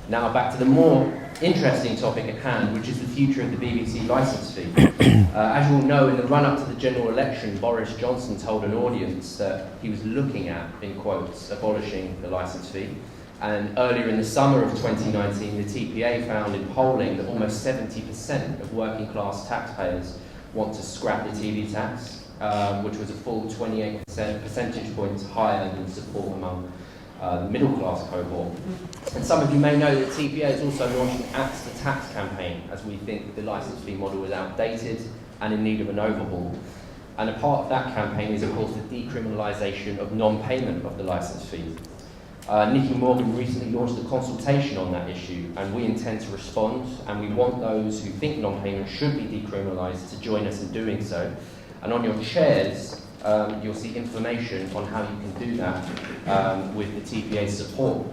Now back to the more interesting topic at hand, which is the future of the BBC licence fee. As you all know, in the run-up to the general election, Boris Johnson told an audience that he was looking at, in quotes, abolishing the licence fee. And earlier in the summer of 2019, the TPA found in polling that almost 70% of working class taxpayers want to scrap the TV tax, which was a full 28 percentage points higher than support among the middle class cohort. And some of you may know that TPA has also launched an Axe the Tax campaign, as we think the licence fee model is outdated and in need of an overhaul. And a part of that campaign is, of course, the decriminalisation of non-payment of the licence fee. Nicky Morgan recently launched a consultation on that issue, and we intend to respond, and we want those who think non-payment should be decriminalised to join us in doing so. And on your chairs, you'll see information on how you can do that with the TPA's support.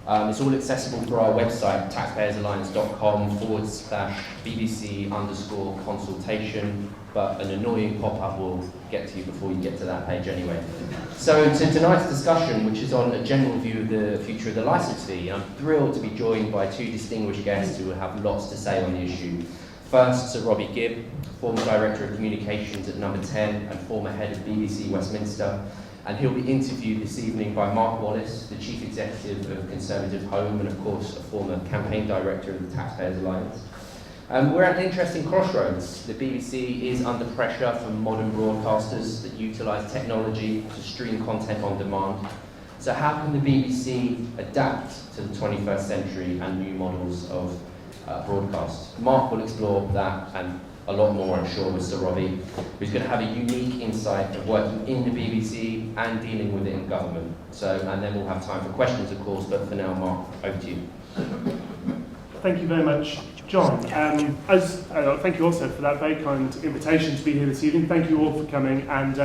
It's all accessible through our website, taxpayersalliance.com/BBC_consultation, but an annoying pop-up will get to you before you get to that page anyway. So to tonight's discussion, which is on a general view of the future of the licence fee, I'm thrilled to be joined by two distinguished guests who will have lots to say on the issue. First, Sir Robbie Gibb, former Director of Communications at Number 10 and former Head of BBC Westminster, and he'll be interviewed this evening by Mark Wallace, the Chief Executive of Conservative Home and, of course, a former Campaign Director of the Taxpayers Alliance. We're at an interesting crossroads. The BBC is under pressure from modern broadcasters that utilise technology to stream content on demand. So how can the BBC adapt to the 21st century and new models of broadcast? Mark will explore that and a lot more, I'm sure, with Sir Robbie, who's going to have a unique insight of working in the BBC and dealing with it in government. And then we'll have time for questions, of course, but for now, Mark, over to you. Thank you very much, John. Thank you also for that very kind invitation to be here this evening. Thank you all for coming, and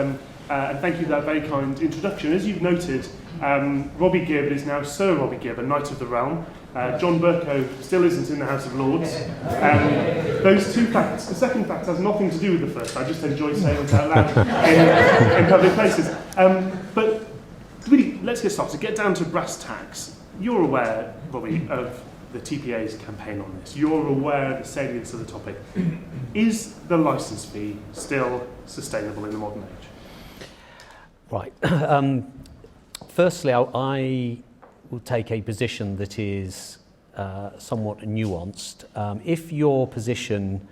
thank you for that very kind introduction. As you've noted, Robbie Gibb is now Sir Robbie Gibb, a Knight of the Realm. John Bercow still isn't in the House of Lords. Those two facts, the second fact has nothing to do with the first. I just enjoy saying it out loud in public places. But really, let's get started. Get down to brass tacks. You're aware, Robbie, of the TPA's campaign on this. You're aware of the salience of the topic. Is the licence fee still sustainable in the modern age? Right. Firstly, I will take a position that is somewhat nuanced. If your position,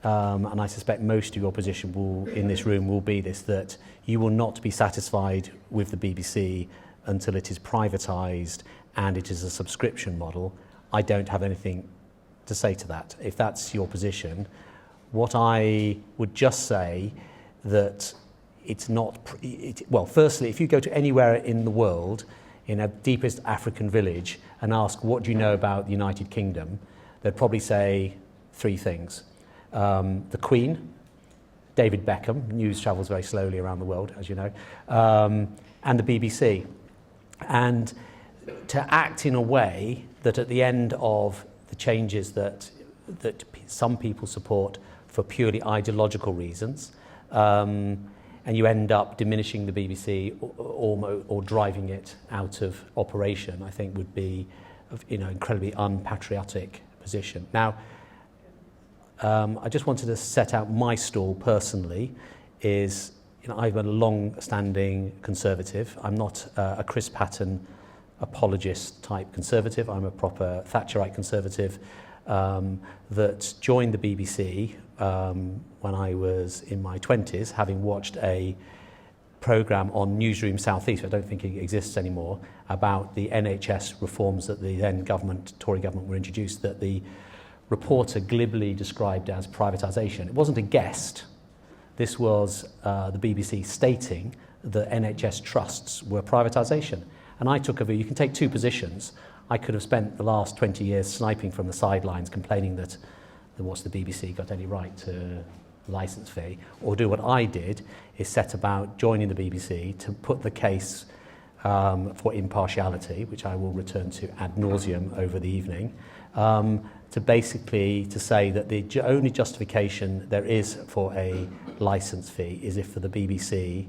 and I suspect most of your position in this room will be this, that you will not be satisfied with the BBC until it is privatised and it is a subscription model, I don't have anything to say to that. If that's your position, what I would just say that it's not, well, firstly, if you go to anywhere in the world, in a deepest African village, and ask, what do you know about the United Kingdom, they'd probably say three things. The Queen, David Beckham, news travels very slowly around the world, as you know, and the BBC. And to act in a way that at the end of the changes that some people support for purely ideological reasons, and you end up diminishing the BBC or driving it out of operation, I think would be incredibly unpatriotic position. Now, I just wanted to set out my stall personally. I'm a long-standing Conservative. I'm not a Chris Patten apologist type Conservative. I'm a proper Thatcherite Conservative that joined the BBC when I was in my 20s, having watched a programme on Newsroom South East, I don't think it exists anymore, about the NHS reforms that the then Tory government were introduced, that the reporter glibly described as privatisation. It wasn't a guest. This was the BBC stating that NHS trusts were privatisation. And I took a view, you can take two positions. I could have spent the last 20 years sniping from the sidelines, complaining that what's the BBC got any right to licence fee, or do what I did, is set about joining the BBC to put the case for impartiality, which I will return to ad nauseum over the evening, to say that the only justification there is for a licence fee is if for the BBC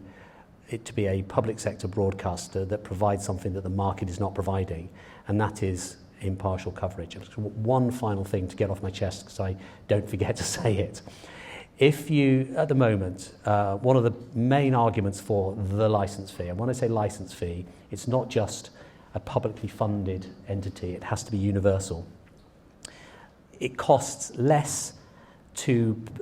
it to be a public sector broadcaster that provides something that the market is not providing, and that is impartial coverage. One final thing to get off my chest, because I don't forget to say it. If you, at the moment, one of the main arguments for the licence fee, and when I say licence fee, it's not just a publicly funded entity, it has to be universal. It costs less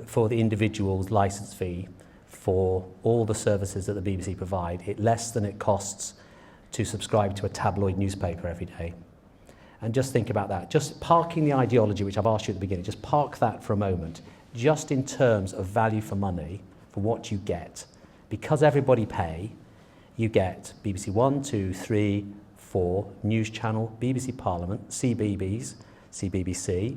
for the individual's licence fee for all the services that the BBC provide, less than it costs to subscribe to a tabloid newspaper every day. And just think about that. Just parking the ideology, which I've asked you at the beginning, just park that for a moment. Just in terms of value for money, for what you get. Because everybody pay, you get BBC 1, 2, 3, 4, News Channel, BBC Parliament, CBeebies, CBBC,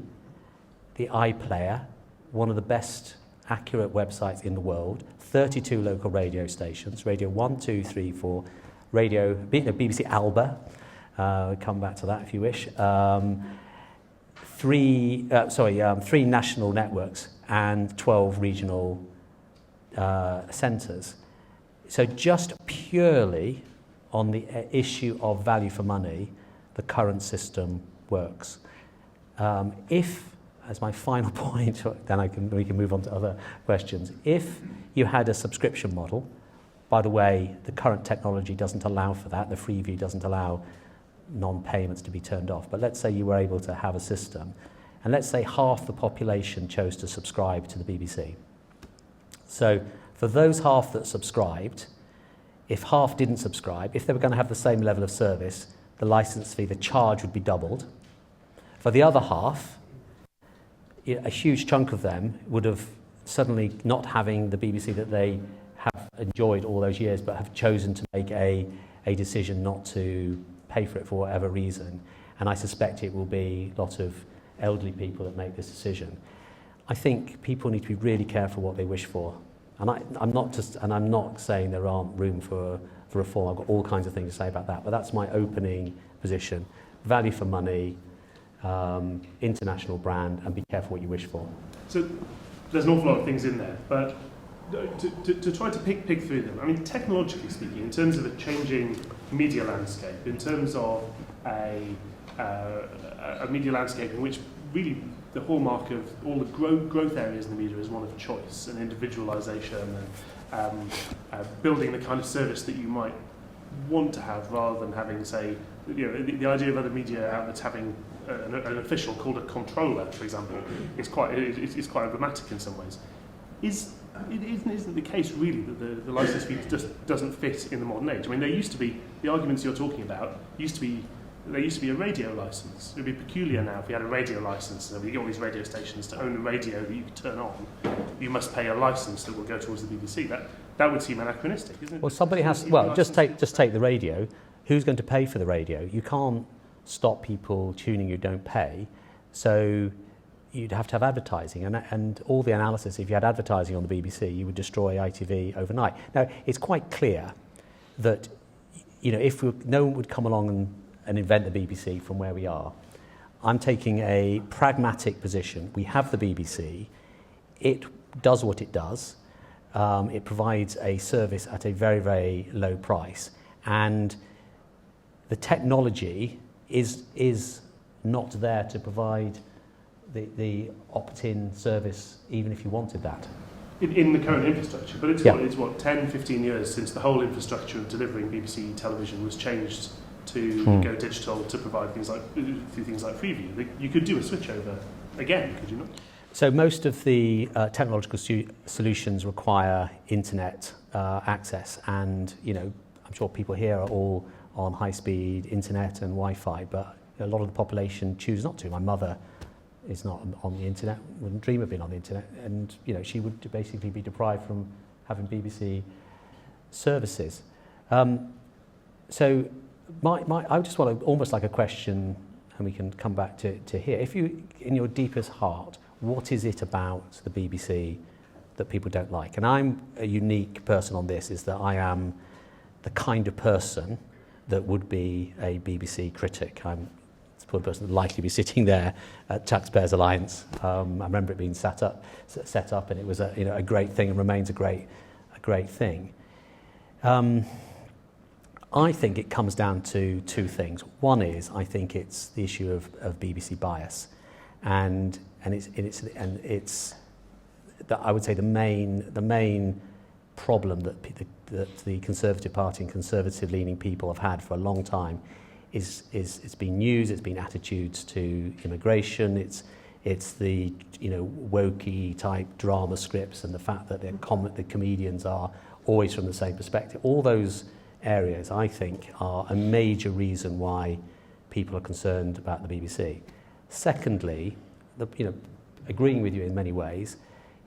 the iPlayer, one of the best accurate websites in the world, 32 local radio stations, Radio 1, 2, 3, 4, BBC Alba, come back to that if you wish, three national networks and 12 regional centres. So just purely on the issue of value for money, the current system works. If, as my final point, then we can move on to other questions. If you had a subscription model, by the way, the current technology doesn't allow for that. The Freeview doesn't allow non-payments to be turned off. But let's say you were able to have a system, and let's say half the population chose to subscribe to the BBC. So for those half that subscribed, if half didn't subscribe, if they were going to have the same level of service, the licence fee, the charge would be doubled. For the other half, a huge chunk of them would have suddenly not having the BBC that they have enjoyed all those years, but have chosen to make a decision not to pay for it for whatever reason. And I suspect it will be a lot of elderly people that make this decision. I think people need to be really careful what they wish for. And I'm not saying there aren't room for reform. I've got all kinds of things to say about that, but that's my opening position. Value for money, international brand, and be careful what you wish for. So there's an awful lot of things in there, but to try to pick through them, I mean, technologically speaking, in terms of a changing media landscape, in terms of a media landscape in which really the hallmark of all the growth areas in the media is one of choice and individualisation and building the kind of service that you might want to have rather than having, say, the idea of other media outlets having an official called a controller, for example, is quite emblematic in some ways. Isn't the case really that the licence fee just doesn't fit in the modern age? I mean, there used to be, the arguments you're talking about, there used to be a radio licence. It would be peculiar now if we had a radio licence, so we get all these radio stations to own a radio that you can turn on. You must pay a licence that will go towards the BBC. That would seem anachronistic, isn't it? Well, somebody has. Well, just take the radio. Who's going to pay for the radio? You can't stop people tuning who don't pay. So you'd have to have advertising, and all the analysis. If you had advertising on the BBC, you would destroy ITV overnight. Now, it's quite clear that if no one would come along and invent the BBC from where we are. I'm taking a pragmatic position. We have the BBC. It does what it does. It provides a service at a very, very low price. And the technology is not there to provide the opt-in service, even if you wanted that. In the current infrastructure, but it's what 10, 15 years since the whole infrastructure of delivering BBC television was changed to go digital to provide things like Freeview. You could do a switchover again, could you not? So most of the technological solutions require internet access, and I'm sure people here are all on high-speed internet and Wi-Fi, but a lot of the population choose not to. My mother is not on the internet, wouldn't dream of being on the internet, and she would basically be deprived from having BBC services. So I just want to, almost like a question, and we can come back to here. If you, in your deepest heart, what is it about the BBC that people don't like? And I'm a unique person on this, is that I am the kind of person that would be a BBC critic. I'm the person that would likely be sitting there at Taxpayers Alliance. I remember it being set up, and it was a great thing, and remains a great thing. I think it comes down to two things. One is, I think it's the issue of BBC bias, and it's that I would say the main problem that the Conservative Party and conservative-leaning people have had for a long time is it's been news, it's been attitudes to immigration, it's the wokey type drama scripts, and the fact that the comedians are always from the same perspective. All those areas, I think, are a major reason why people are concerned about the BBC. Secondly, agreeing with you in many ways,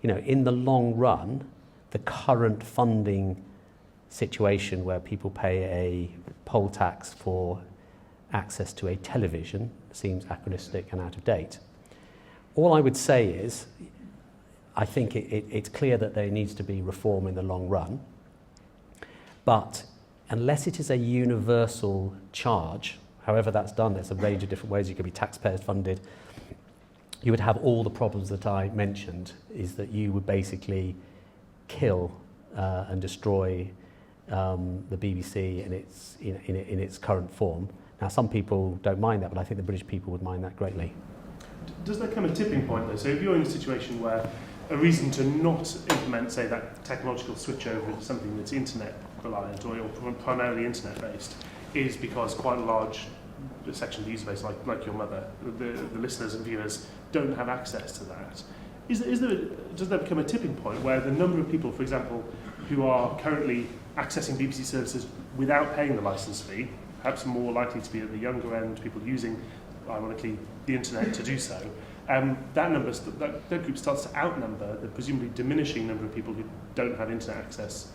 in the long run, the current funding situation where people pay a poll tax for access to a television seems anachronistic and out of date. All I would say is, I think it's clear that there needs to be reform in the long run, but unless it is a universal charge, however that's done, there's a range of different ways. You could be taxpayer funded. You would have all the problems that I mentioned, is that you would basically kill and destroy the BBC in its current form. Now, some people don't mind that, but I think the British people would mind that greatly. Does there come a tipping point, though? So if you're in a situation where a reason to not implement, say, that technological switch over to something that's internet reliant or primarily internet based is because quite a large section of the user base, like your mother, the listeners and viewers, don't have access to that. Does there become a tipping point where the number of people, for example, who are currently accessing BBC services without paying the licence fee, perhaps more likely to be at the younger end, people using, ironically, the internet to do so, that group starts to outnumber the presumably diminishing number of people who don't have internet access,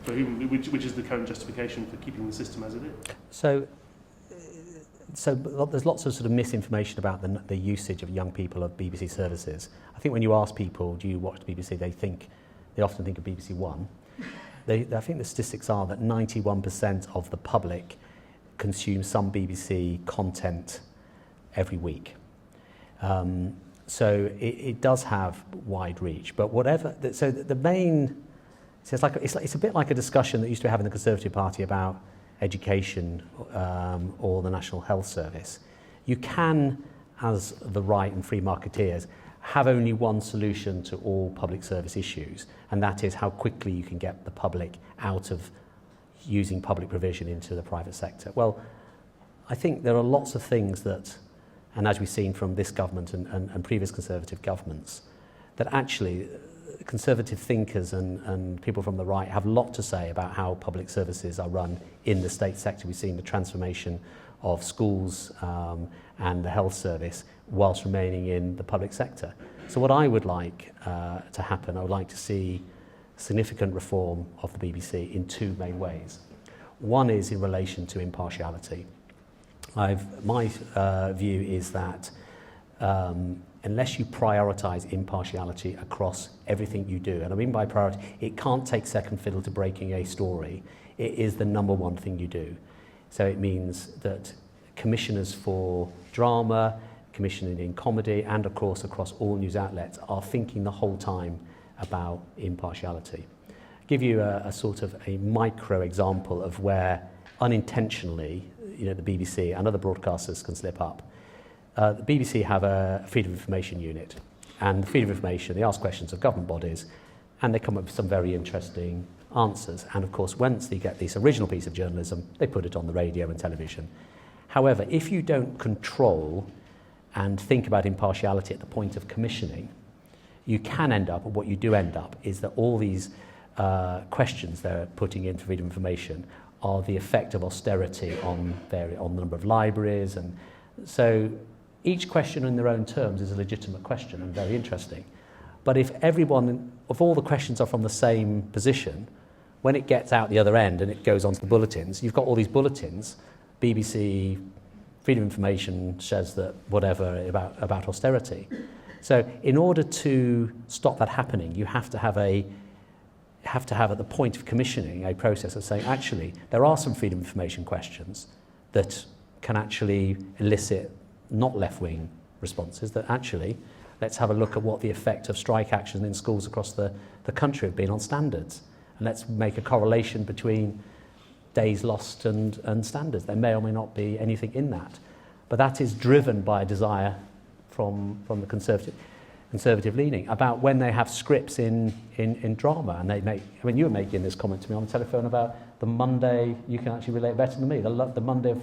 for whom, which is the current justification for keeping the system as it is? So there's lots of sort of misinformation about the usage of young people of BBC services. I think when you ask people, do you watch the BBC, they often think of BBC One. I think the statistics are that 91% of the public consume some BBC content every week. So it does have wide reach. But it's a bit like a discussion that used to have in the Conservative Party about education or the National Health Service. You can, as the right and free marketeers, have only one solution to all public service issues, and that is how quickly you can get the public out of using public provision into the private sector. Well, I think there are lots of things that, and as we've seen from this government and previous Conservative governments, that actually conservative thinkers and people from the right have a lot to say about how public services are run in the state sector. We've seen the transformation of schools and the health service whilst remaining in the public sector. So what I would like to happen, I would like to see significant reform of the BBC in two main ways. One is in relation to impartiality. My view is that unless you prioritise impartiality across everything you do, and I mean by priority, it can't take second fiddle to breaking a story. It is the number one thing you do. So it means that commissioners for drama, commissioning in comedy, and of course across all news outlets are thinking the whole time about impartiality. I'll give you a sort of a micro example of where unintentionally, the BBC and other broadcasters can slip up. The BBC have a Freedom of Information unit, and the Freedom of Information, they ask questions of government bodies, and they come up with some very interesting answers. And of course, once they get this original piece of journalism, they put it on the radio and television. However, if you don't control and think about impartiality at the point of commissioning, you can end up, or what you do end up, is that all these questions they're putting into Freedom of Information are the effect of austerity on the number of libraries. And so each question in their own terms is a legitimate question and very interesting. But if all the questions are from the same position, when it gets out the other end and it goes onto the bulletins, you've got all these bulletins, BBC, Freedom of Information says that whatever about austerity. So in order to stop that happening, you have to have at the point of commissioning a process of saying, actually, there are some Freedom of Information questions that can actually elicit not left-wing responses, that actually, let's have a look at what the effect of strike action in schools across the country have been on standards. And let's make a correlation between days lost and standards. There may or may not be anything in that. But that is driven by a desire from the conservative leaning about when they have scripts in drama, and they make, I mean, you were making this comment to me on the telephone about the Monday, you can actually relate better than me, the Monday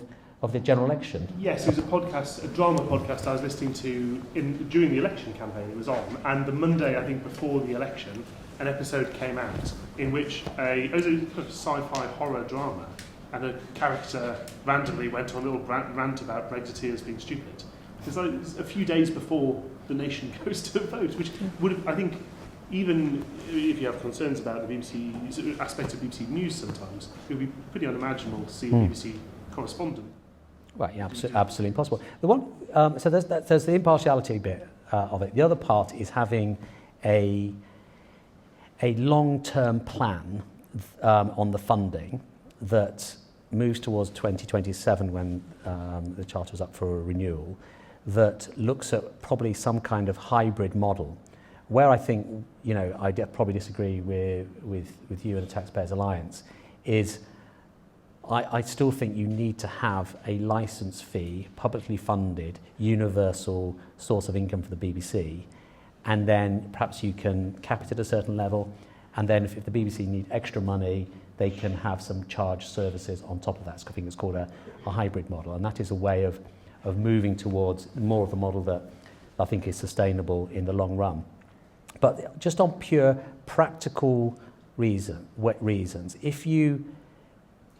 of the general election. Yes, it was a drama podcast I was listening to during the election campaign it was on, and the Monday, I think, before the election, an episode came out in which it was a sci-fi horror drama, and a character randomly went on a little rant about Brexiteers being stupid. It's like a few days before the nation goes to vote, which would have, I think, even if you have concerns about the BBC aspect of BBC News sometimes, it would be pretty unimaginable to see a BBC correspondent. Right, yeah, absolutely impossible. The one, so there's the impartiality bit of it. The other part is having a long-term plan on the funding that moves towards 2027 when the Charter is up for a renewal, that looks at probably some kind of hybrid model, where I think, you know, I probably disagree with you and the Taxpayers Alliance, is I still think you need to have a licence fee, publicly funded, universal source of income for the BBC, and then perhaps you can cap it at a certain level, and then if the BBC need extra money, they can have some charged services on top of that. So I think it's called a hybrid model, and that is a way of moving towards more of a model that I think is sustainable in the long run. But just on pure practical reasons, if you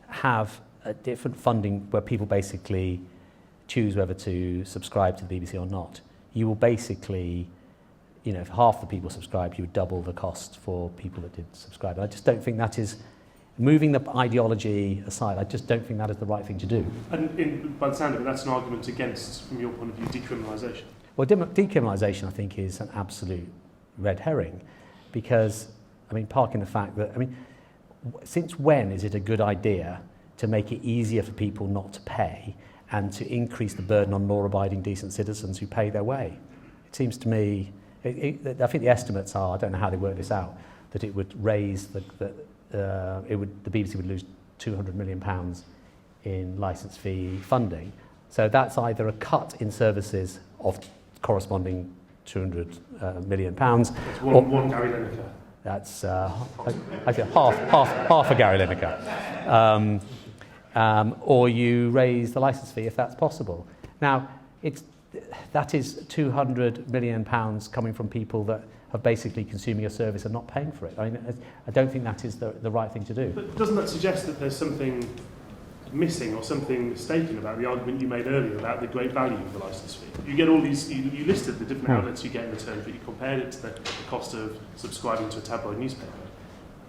have a different funding where people basically choose whether to subscribe to the BBC or not, you will basically, you know, if half the people subscribe, you would double the cost for people that did subscribe. And I just don't think that is, moving the ideology aside, I just don't think that is the right thing to do. And by the sound of it, that's an argument against, from your point of view, decriminalisation. Well, decriminalisation, I think, is an absolute red herring, because, I mean, parking the fact that, I mean, since when is it a good idea to make it easier for people not to pay and to increase the burden on law-abiding, decent citizens who pay their way? It seems to me, I think the estimates are, I don't know how they work this out, that it would raise the BBC would lose £200 million in licence fee funding. So that's either a cut in services of corresponding £200 million. That's one Gary Lineker. That's I think half a Gary Lineker. Or you raise the licence fee if that's possible. Now, that is £200 million coming from people that are basically consuming a service and not paying for it. I mean, I don't think that is the right thing to do. But doesn't that suggest that there's something missing or something mistaken about the argument you made earlier about the great value of the licence fee? You get all these, you listed the different outlets you get in return, but you compared it to the cost of subscribing to a tabloid newspaper.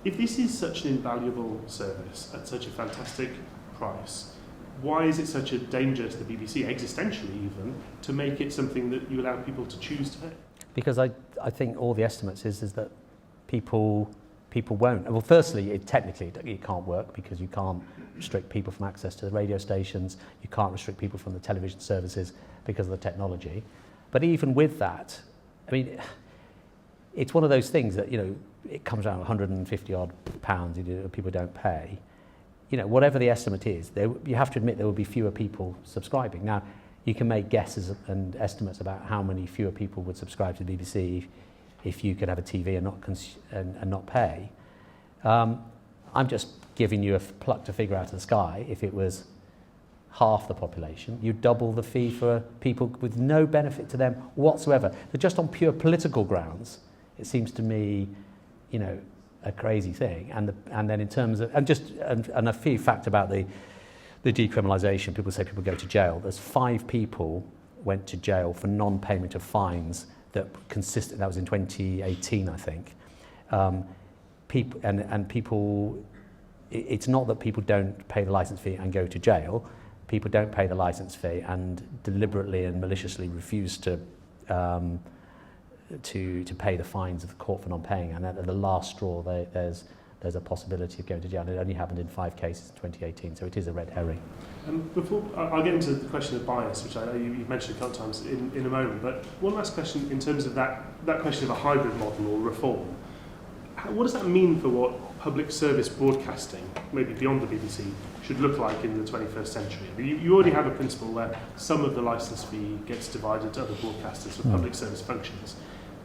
If this is such an invaluable service at such a fantastic price, why is it such a danger to the BBC, existentially even, to make it something that you allow people to choose to pay? Because I think all the estimates is that people won't. Well, firstly, technically it can't work, because you can't restrict people from access to the radio stations, you can't restrict people from the television services because of the technology. But even with that, I mean, it's one of those things that, you know, it comes around 150 odd pounds, people don't pay. You know, whatever the estimate is, you have to admit there will be fewer people subscribing. Now, you can make guesses and estimates about how many fewer people would subscribe to the BBC if you could have a TV and not pay. I'm just giving you a plucked a figure out of the sky. If it was half the population, you'd double the fee for people with no benefit to them whatsoever. But just on pure political grounds, it seems to me, you know, a crazy thing. And then in terms of, and a few fact about the decriminalisation, people say people go to jail. There's 5 people went to jail for non-payment of fines that was in 2018, I think. People, it's not that people don't pay the licence fee and go to jail. People don't pay the licence fee and deliberately and maliciously refuse to pay the fines of the court for not paying. And at the last straw, there's a possibility of going to jail. And it only happened in 5 cases in 2018, so it is a red herring. Before I'll get into the question of bias, which I know you've mentioned a couple of times in a moment, but one last question in terms of that question of a hybrid model or reform. What does that mean for what public service broadcasting, maybe beyond the BBC, should look like in the 21st century? I mean, you already have a principle where some of the licence fee gets divided to other broadcasters for public service functions.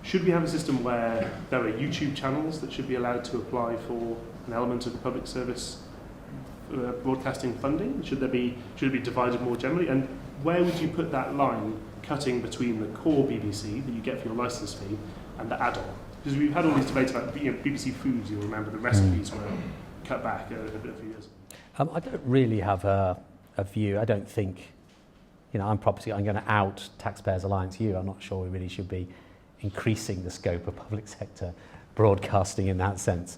Should we have a system where there are YouTube channels that should be allowed to apply for an element of the public service broadcasting funding? Should it be divided more generally? And where would you put that line cutting between the core BBC that you get for your licence fee and the add-on? Because we've had all these debates about BBC Foods, you'll remember the recipes were cut back a few years ago. I don't really have a view. I don't think, I'm going to out Taxpayers Alliance U. I'm not sure we really should be increasing the scope of public sector broadcasting in that sense.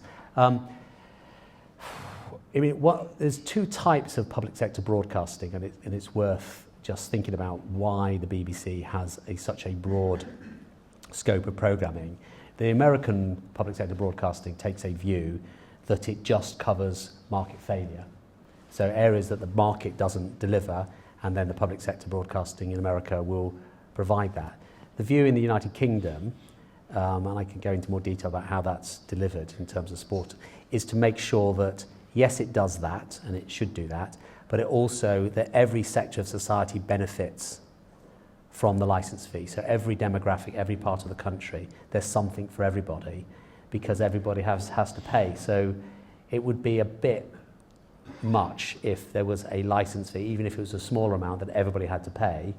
There's two types of public sector broadcasting, and it's worth just thinking about why the BBC has such a broad scope of programming. The American public sector broadcasting takes a view that it just covers market failure. So areas that the market doesn't deliver, and then the public sector broadcasting in America will provide that. The view in the United Kingdom, and I can go into more detail about how that's delivered in terms of sport, is to make sure that, yes, it does that, and it should do that, but it also that every sector of society benefits from the licence fee. So every demographic, every part of the country, there's something for everybody, because everybody has to pay. So it would be a bit much if there was a licence fee, even if it was a smaller amount that everybody had to pay,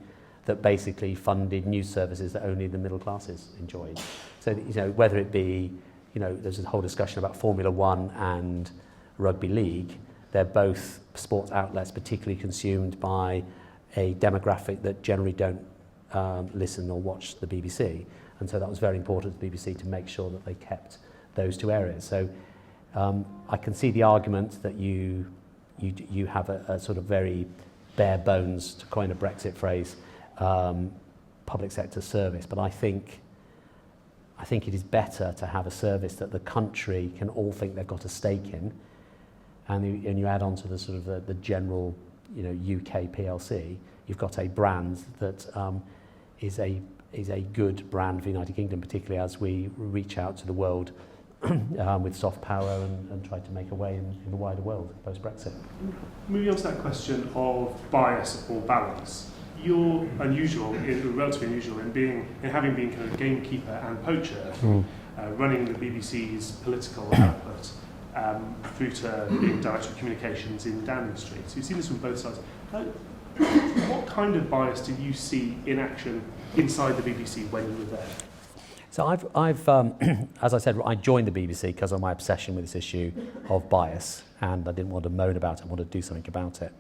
that basically funded news services that only the middle classes enjoyed. So, whether it be, there's a whole discussion about Formula One and rugby league. They're both sports outlets particularly consumed by a demographic that generally don't listen or watch the BBC. And so that was very important to the BBC to make sure that they kept those two areas. So I can see the argument that you have a sort of very bare bones, to coin a Brexit phrase, public sector service. But I think it is better to have a service that the country can all think they've got a stake in, and you add on to the sort of the general, UK PLC. You've got a brand that is a good brand for the United Kingdom, particularly as we reach out to the world with soft power and try to make a way in the wider world post-Brexit. Moving on to that question of bias or balance, you're relatively unusual in having been kind of gamekeeper and poacher, running the BBC's political output through to being director of communications in Downing Street. So you've seen this from both sides. What kind of bias did you see in action inside the BBC when you were there? So I've as I said, I joined the BBC because of my obsession with this issue of bias, and I didn't want to moan about it. I wanted to do something about it.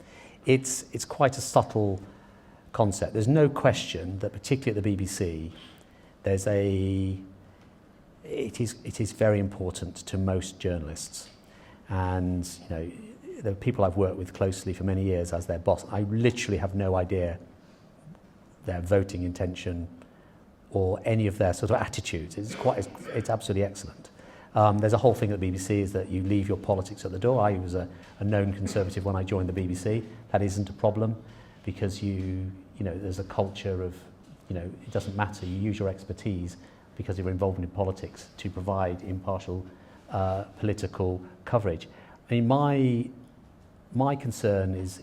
It's quite a subtle concept. There's no question that, particularly at the BBC, it is very important to most journalists, and the people I've worked with closely for many years as their boss, I literally have no idea their voting intention or any of their sort of attitudes. It's absolutely excellent. There's a whole thing at the BBC is that you leave your politics at the door. I was a known Conservative when I joined the BBC. That isn't a problem, because there's a culture of, it doesn't matter. You use your expertise because you're involved in politics to provide impartial political coverage. I mean, my concern is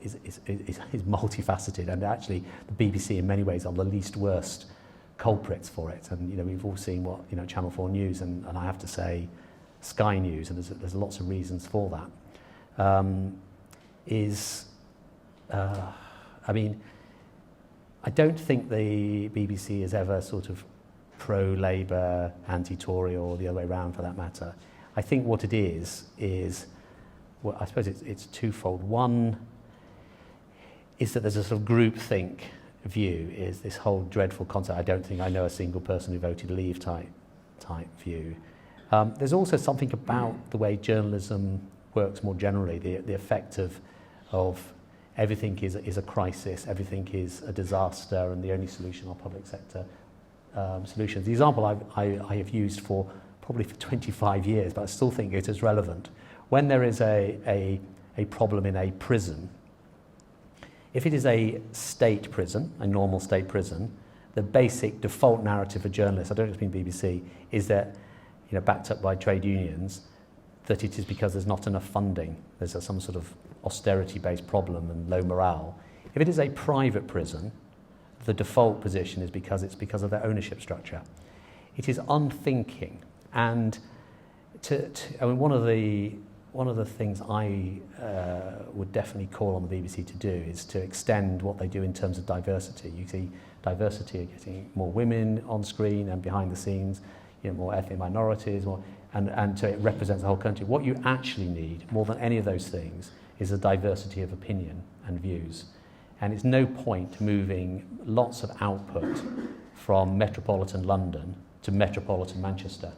multifaceted, and actually the BBC in many ways are the least worst culprits for it. And we've all seen what Channel 4 News and I have to say Sky News, and there's lots of reasons for that. I mean, I don't think the BBC is ever sort of pro-Labour, anti-Tory, or the other way around for that matter. I think what it is well, I suppose it's twofold. One is that there's a sort of groupthink view, is this whole dreadful concept, I don't think I know a single person who voted leave type view. There's also something about the way journalism works more generally, the effect of everything is a crisis, everything is a disaster, and the only solution are public sector solutions. The example I have used probably for 25 years, but I still think it is relevant. When there is a problem in a prison, if it is a state prison, a normal state prison, the basic default narrative for journalists, I don't just mean BBC, is that, backed up by trade unions, that it is because there's not enough funding, there's some sort of austerity-based problem and low morale. If it is a private prison, the default position is because it's because of their ownership structure. It is unthinking, and I mean, one of the things I would definitely call on the BBC to do is to extend what they do in terms of diversity. You see diversity, getting more women on screen and behind the scenes, more ethnic minorities, and so it represents the whole country. What you actually need, more than any of those things, is a diversity of opinion and views. And it's no point moving lots of output from metropolitan London to metropolitan Manchester.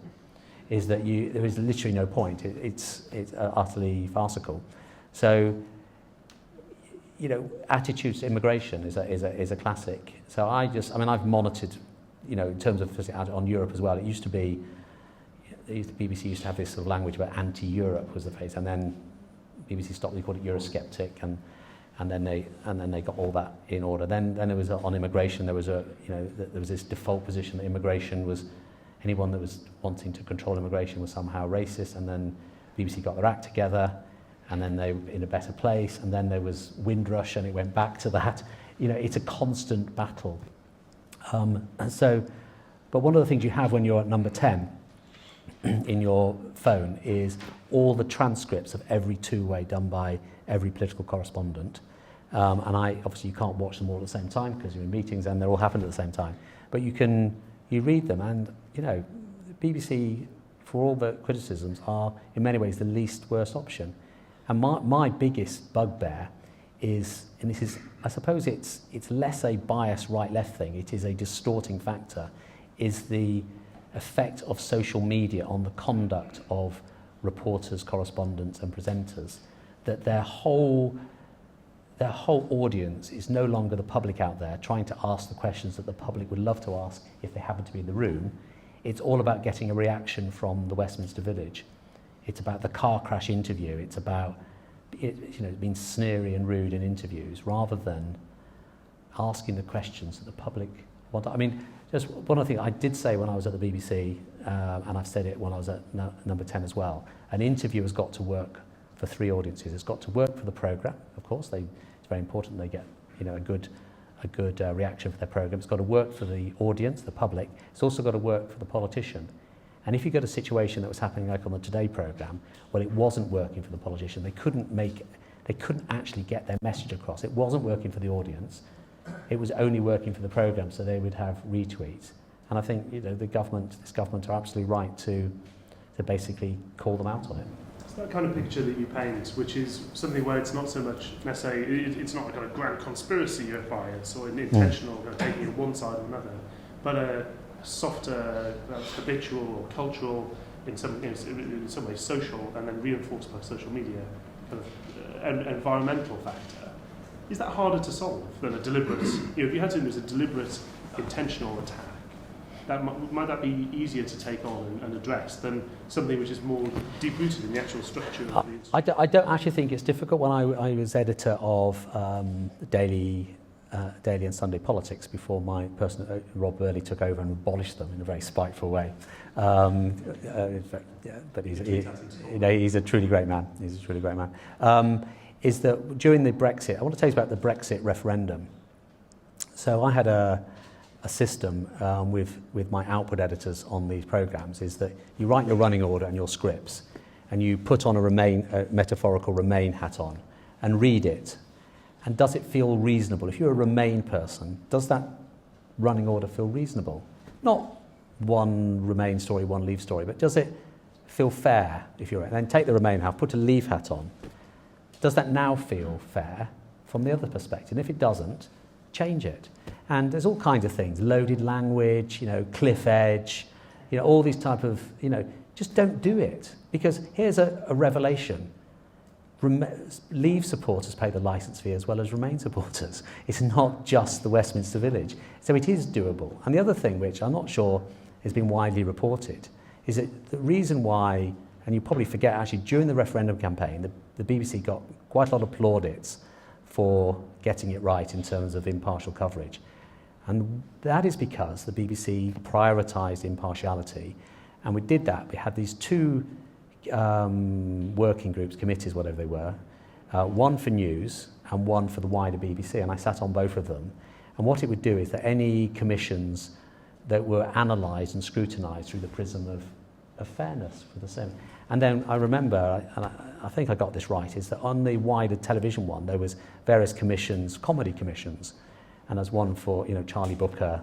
Is that there is literally no point. It's utterly farcical. So, attitudes to immigration is a classic. So I've monitored, in terms of on Europe as well. It used to be, the BBC used to have this sort of language about anti-Europe was the phrase, and then BBC stopped. They called it Eurosceptic, and then they got all that in order. Then there was on immigration. There was there was this default position that immigration was. Anyone that was wanting to control immigration was somehow racist, and then BBC got their act together, and then they were in a better place, and then there was Windrush, and it went back to that. It's a constant battle. But one of the things you have when you're at number 10 in your phone is all the transcripts of every two-way done by every political correspondent. And obviously you can't watch them all at the same time because you're in meetings and they're all happening at the same time. But you read them, and the BBC, for all the criticisms, are in many ways the least worst option. And my biggest bugbear is, and this is, I suppose it's less a bias right-left thing, it is a distorting factor, is the effect of social media on the conduct of reporters, correspondents and presenters, that their whole audience is no longer the public out there trying to ask the questions that the public would love to ask if they happen to be in the room. It's all about getting a reaction from the Westminster Village. It's about the car crash interview. It's about being sneery and rude in interviews rather than asking the questions that the public want. I mean, just one other thing I did say when I was at the BBC, and I've said it when I was at number 10 as well, an interview has got to work for three audiences. It's got to work for the programme, of course. It's very important they get a good reaction for their programme. It's got to work for the audience, the public. It's also got to work for the politician. And if you got a situation that was happening like on the Today programme, well, it wasn't working for the politician. They couldn't actually get their message across. It wasn't working for the audience. It was only working for the programme, so they would have retweets. And I think this government are absolutely right to basically call them out on it. It's that kind of picture that you paint, which is something where it's not so much necessarily, it's not a kind of grand conspiracy of bias or an intentional kind of taking it one side or another, but a softer, habitual or cultural, in some ways social, and then reinforced by social media, kind of environmental factor. Is that harder to solve than a deliberate? If you had something that was a deliberate, intentional attack, might that be easier to take on and address than something which is more deep-rooted in the actual structure of the... I don't actually think it's difficult. When I was editor of Daily and Sunday Politics before my person, Rob Burley, took over and abolished them in a very spiteful way. But he's a truly great man. Is that during the Brexit, I want to tell you about the Brexit referendum. So I had a system with my output editors on these programmes, is that you write your running order and your scripts, and you put on a metaphorical Remain hat on and read it. And does it feel reasonable? If you're a Remain person, does that running order feel reasonable? Not one Remain story, one Leave story, but does it feel fair if you're... And then take the Remain hat, put a Leave hat on. Does that now feel fair from the other perspective? And if it doesn't, change it. And there's all kinds of things, loaded language, cliff edge, all these type of, just don't do it. Because here's a revelation. Leave supporters pay the licence fee as well as Remain supporters. It's not just the Westminster Village. So it is doable. And the other thing, which I'm not sure has been widely reported, is that the reason why, and you probably forget actually, during the referendum campaign, the BBC got quite a lot of plaudits for getting it right in terms of impartial coverage. And that is because the BBC prioritised impartiality. And we did that. We had these two working groups, committees, whatever they were, one for news and one for the wider BBC, and I sat on both of them. And what it would do is that any commissions that were analysed and scrutinised through the prism of fairness for the same. And then I remember, and I think I got this right, is that on the wider television one, there was various commissions, comedy commissions, and there's one for, Charlie Booker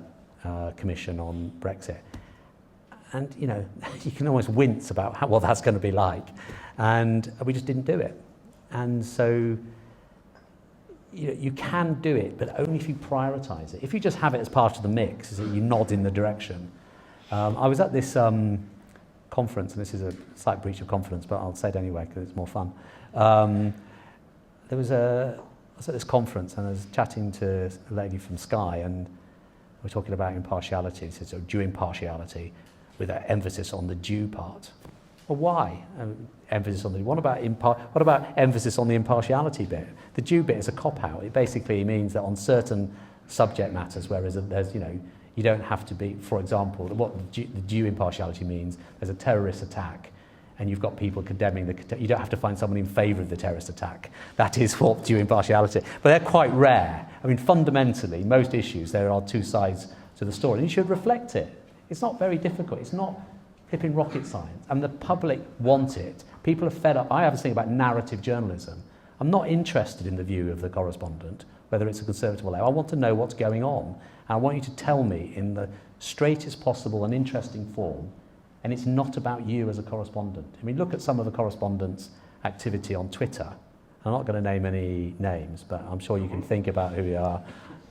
commission on Brexit. And, you can almost wince about what that's going to be like. And we just didn't do it. And so, you can do it, but only if you prioritise it. If you just have it as part of the mix, is that you nod in the direction. I was at this conference, and this is a slight breach of confidence, but I'll say it anyway because it's more fun. I was at this conference, and I was chatting to a lady from Sky, and we're talking about impartiality. She said, so due impartiality with an emphasis on the due part. Well, why? Emphasis on the what about emphasis on the impartiality bit? The due bit is a cop-out. It basically means that on certain subject matters, whereas there's, you don't have to be, for example, what the due impartiality means, there's a terrorist attack, and you've got people condemning you don't have to find someone in favour of the terrorist attack. That is what due impartiality. But they're quite rare. I mean, fundamentally, most issues, there are two sides to the story, and you should reflect it. It's not very difficult. It's not flipping rocket science, and the public want it. People are fed up. I have this thing about narrative journalism. I'm not interested in the view of the correspondent, whether it's a Conservative or Labour. I want to know what's going on, and I want you to tell me in the straightest possible and interesting form, and it's not about you as a correspondent. I mean, look at some of the correspondents' activity on Twitter. I'm not going to name any names, but I'm sure you can think about who you are.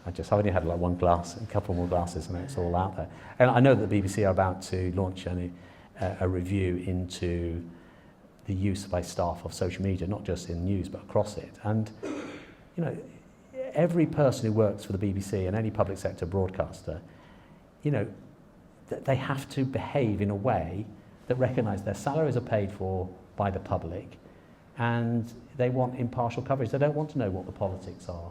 I've only had like one glass, a couple more glasses, and it's all out there. And I know that the BBC are about to launch a review into the use by staff of social media, not just in news, but across it. And, every person who works for the BBC and any public sector broadcaster, they have to behave in a way that recognise their salaries are paid for by the public, and they want impartial coverage. They don't want to know what the politics are,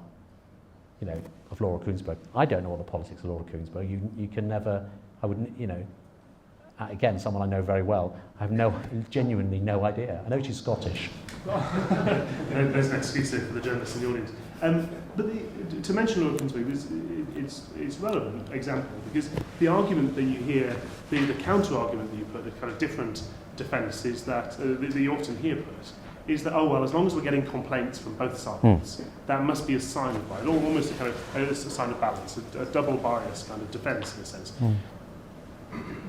of Laura Kuenssberg. I don't know what the politics of Laura Kuenssberg. You can never, I wouldn't, again, someone I know very well, I have genuinely no idea. I know she's Scottish. There's an excuse there for the journalists in the audience. But to mention Laura Kuenssberg, it's a relevant example, because the argument that you hear, the counter-argument that you put, a kind of different defence, is that, that you often hear put, is that, as long as we're getting complaints from both sides, that must be a sign of bias, almost a kind of a sign of balance, a double bias kind of defence in a sense.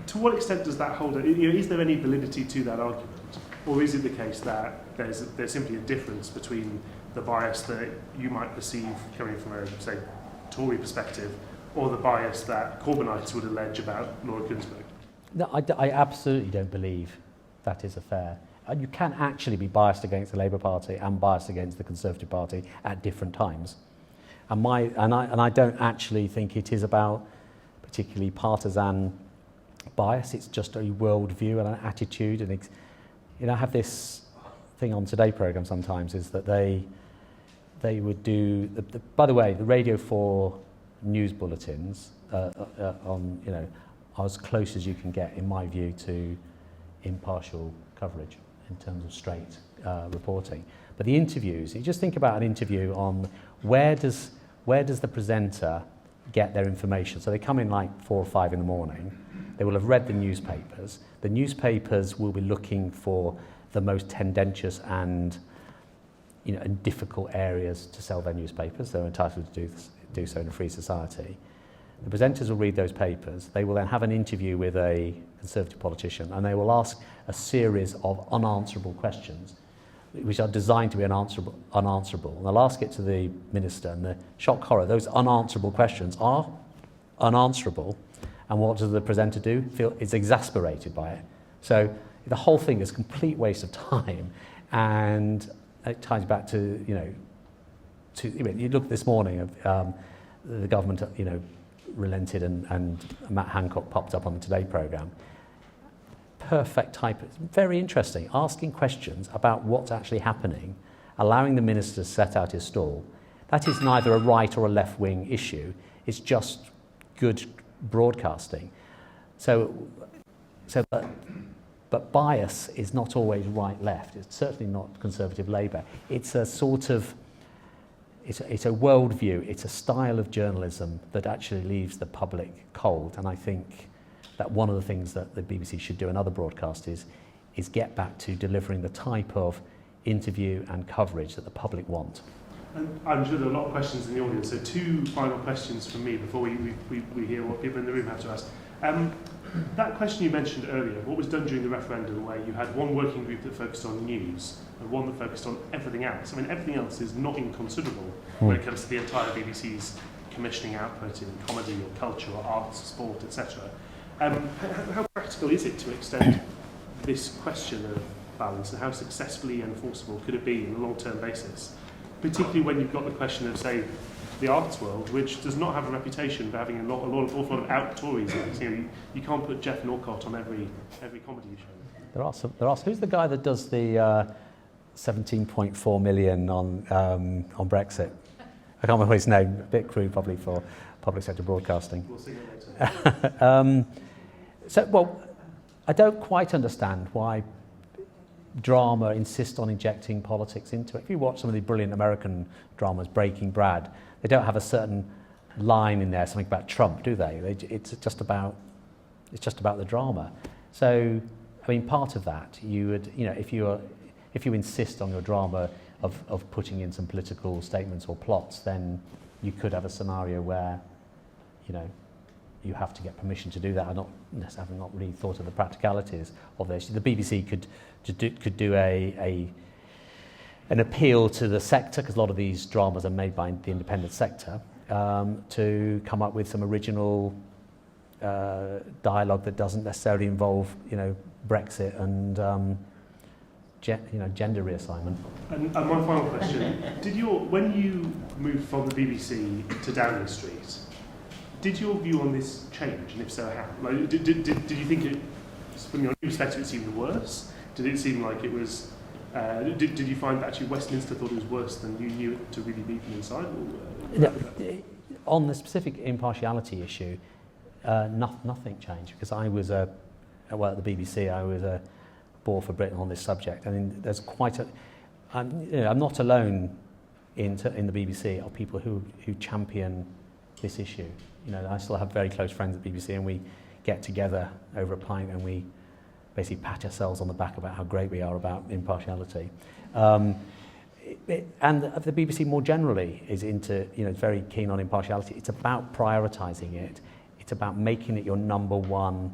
To what extent does that hold? Is there any validity to that argument, or is it the case that there's simply a difference between the bias that you might perceive coming from a, say, Tory perspective, or the bias that Corbynites would allege about Laura Kuenssberg? No, I absolutely don't believe that is a fair. You can actually be biased against the Labour Party and biased against the Conservative Party at different times. And I don't actually think it is about particularly partisan bias. It's just a worldview and an attitude. And I have this thing on Today programme sometimes, is that they would do. By the way, the Radio 4 news bulletins on are as close as you can get, in my view, to impartial coverage in terms of straight reporting. But the interviews, you just think about an interview on where does the presenter get their information. So they come in like 4 or 5 in the morning. They will have read the newspapers. The newspapers will be looking for the most tendentious and and difficult areas to sell their newspapers. They're entitled to do so in a free society. The presenters will read those papers. They will then have an interview with a Conservative politician, and they will ask a series of unanswerable questions, which are designed to be unanswerable. And they'll ask it to the minister, and the shock horror, those unanswerable questions are unanswerable. And what does the presenter do? It's exasperated by it. So the whole thing is a complete waste of time, and it ties back to you look this morning of the government relented and Matt Hancock popped up on the Today programme. Perfect type, very interesting, asking questions about what's actually happening, allowing the minister to set out his stall. That is neither a right or a left-wing issue. It's just good broadcasting. So But bias is not always right-left. It's certainly not Conservative-Labour. It's a sort of, it's a worldview, it's a style of journalism that actually leaves the public cold. And I think that one of the things that the BBC should do and other broadcasters is get back to delivering the type of interview and coverage that the public want. And I'm sure there are a lot of questions in the audience, so 2 final questions from me before we hear what people in the room have to ask. That question you mentioned earlier, what was done during the referendum where you had one working group that focused on news and one that focused on everything else. I mean, everything else is not inconsiderable when it comes to the entire BBC's commissioning output in comedy or culture or arts, sport, etc. How practical is it to extend this question of balance, and how successfully enforceable could it be on a long-term basis? Particularly when you've got the question of, say, the arts world, which does not have a reputation for having an awful lot of out-Tories in it. You know, you can't put Jeff Norcott on every comedy show. There are some. Who's the guy that does the 17.4 million on Brexit? I can't remember his name. A bit crude, probably, for public sector broadcasting. We'll see it later. Well, I don't quite understand why drama insists on injecting politics into it. If you watch some of the brilliant American dramas, Breaking Bad, they don't have a certain line in there, something about Trump, do they? It's just about the drama. So, I mean, part of that, you would, you know, if you insist on your drama of putting in some political statements or plots, then you could have a scenario where, you know, you have to get permission to do that. I'm not necessarily not really thought of the practicalities of this. The BBC could do an appeal to the sector, because a lot of these dramas are made by the independent sector, to come up with some original dialogue that doesn't necessarily involve, you know, Brexit and gender reassignment. And one final question: when you moved from the BBC to Downing Street, did your view on this change, and if so, how? Like, did you think it, from your perspective, it seemed worse? Did it seem like it was? Did you find that actually Westminster thought it was worse than you knew it to really be from inside? On the specific impartiality issue, nothing changed, because I was at the BBC, I was a bore for Britain on this subject. I mean, there's quite a. I'm not alone in the BBC of people who champion this issue. You know, I still have very close friends at BBC, and we get together over a pint and we basically pat ourselves on the back about how great we are about impartiality. And the BBC more generally is into, you know, very keen on impartiality. It's about prioritising it. It's about making it your number one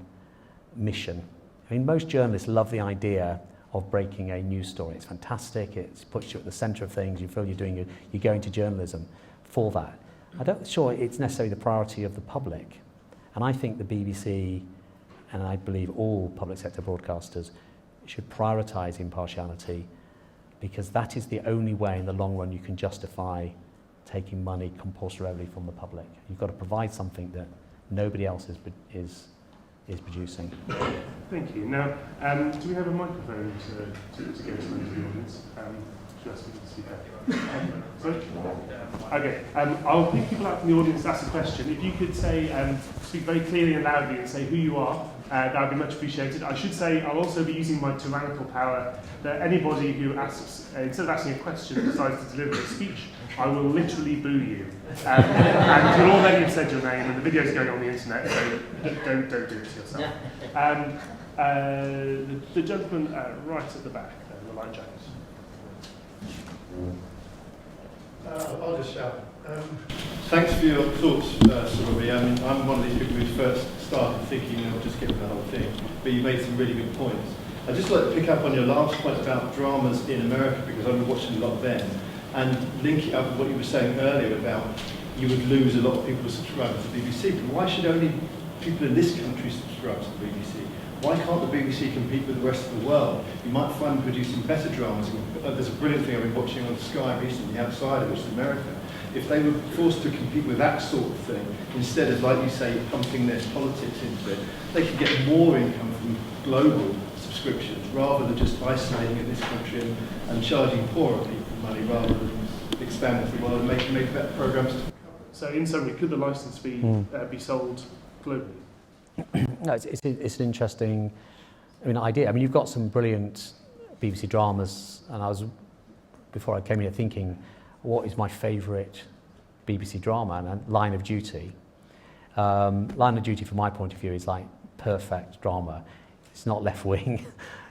mission. I mean, most journalists love the idea of breaking a news story. It's fantastic. It puts you at the centre of things. You feel you're going into journalism for that. I'm not sure it's necessarily the priority of the public. And I think the BBC, and I believe all public sector broadcasters, should prioritise impartiality, because that is the only way in the long run you can justify taking money compulsorily from the public. You've got to provide something that nobody else is producing. Thank you. Now, do we have a microphone to get to the audience? Should I speak to sorry? Okay. I'll pick people out from the audience to ask a question. If you could say, speak very clearly and loudly and say who you are, that would be much appreciated. I should say I'll also be using my tyrannical power that anybody who asks, instead of asking a question, decides to deliver a speech, I will literally boo you. And you'll already have said your name, and the video's going on the internet, so don't do it to yourself. The gentleman right at the back, the line jacket. I'll just shout. Thanks for your thoughts, Sylvie. I mean, I'm one of these people who first started thinking, I'll just get the whole thing, but you made some really good points. I'd just like to pick up on your last point about dramas in America, because I've been watching a lot then, and link it up with what you were saying earlier about you would lose a lot of people who subscribe to the BBC, but why should only people in this country subscribe to the BBC? Why can't the BBC compete with the rest of the world? You might find them producing better dramas. There's a brilliant thing I've been watching on Sky recently, The Outsider, which is America. If they were forced to compete with that sort of thing, instead of, like you say, pumping their politics into it, they could get more income from global subscriptions, rather than just isolating in this country and charging poorer people money, rather than expanding the world and making better programmes. So in summary, could the licence fee be sold globally? No, it's an interesting idea. I mean, you've got some brilliant BBC dramas, and before I came here thinking, what is my favourite BBC drama? And Line of Duty. Line of Duty, from my point of view, is like perfect drama. It's not left-wing.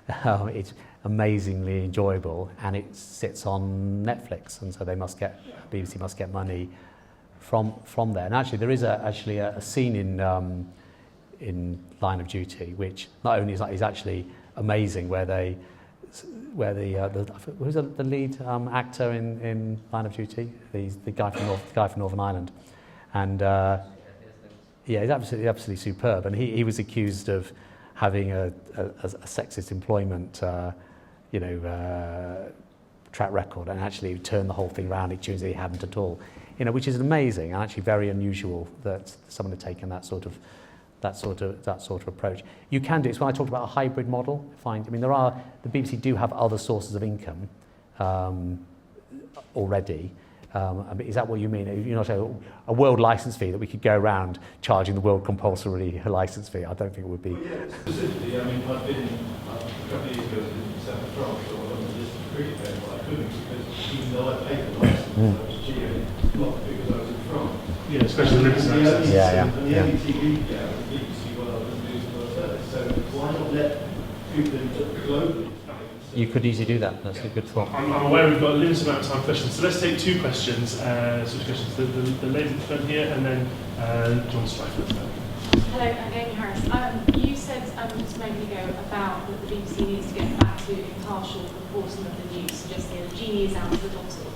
It's amazingly enjoyable, and it sits on Netflix, and so BBC must get money from there. And actually, there is a scene in Line of Duty, which not only is actually amazing, where the who's the lead actor in Line of Duty? The guy from Northern Ireland, and yeah, he's absolutely superb. And he was accused of having a sexist employment, track record, and actually turned the whole thing around. It turns out he hadn't at all, which is amazing and actually very unusual that someone had taken that sort of approach. You can do it. So when I talked about a hybrid model, the BBC do have other sources of income already. Is that what you mean? A world license fee that we could go around charging the world compulsory license fee? I don't think it would be. Well, yeah, specifically, I've been a couple of years ago in South France, or on the list of cricket game, but I couldn't, because even though I paid the license, I was cheering, not because I was in France. Yeah, especially the listening access. And the only TV the BBC World and News World Service. So why not let people globally? You could easily do that. That's a good thought. I'm aware we've got a limited amount of time for questions, so let's take two questions. The lady at the front here, and then John Stryker. Hello, I'm Amy Harris. You said just a moment ago about that the BBC needs to get back to impartial reporting of the news, suggesting the genie is out of the bottle.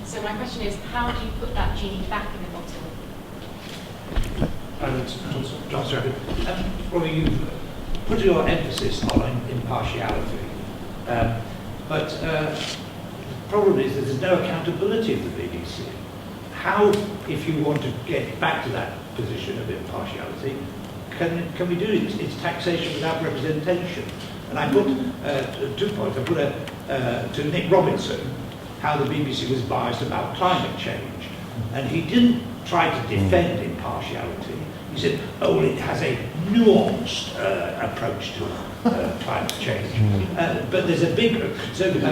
So my question is, how do you put that genie back in the bottle? John Stryker. Well, you put your emphasis on impartiality, but the problem is that there's no accountability of the BBC. How, if you want to get back to that position of impartiality, can we do it? It's taxation without representation. And I put 2 points. I put to Nick Robinson how the BBC was biased about climate change, and he didn't try to defend impartiality. He said, "Oh, it has a nuanced approach to climate change." But there's a big conservative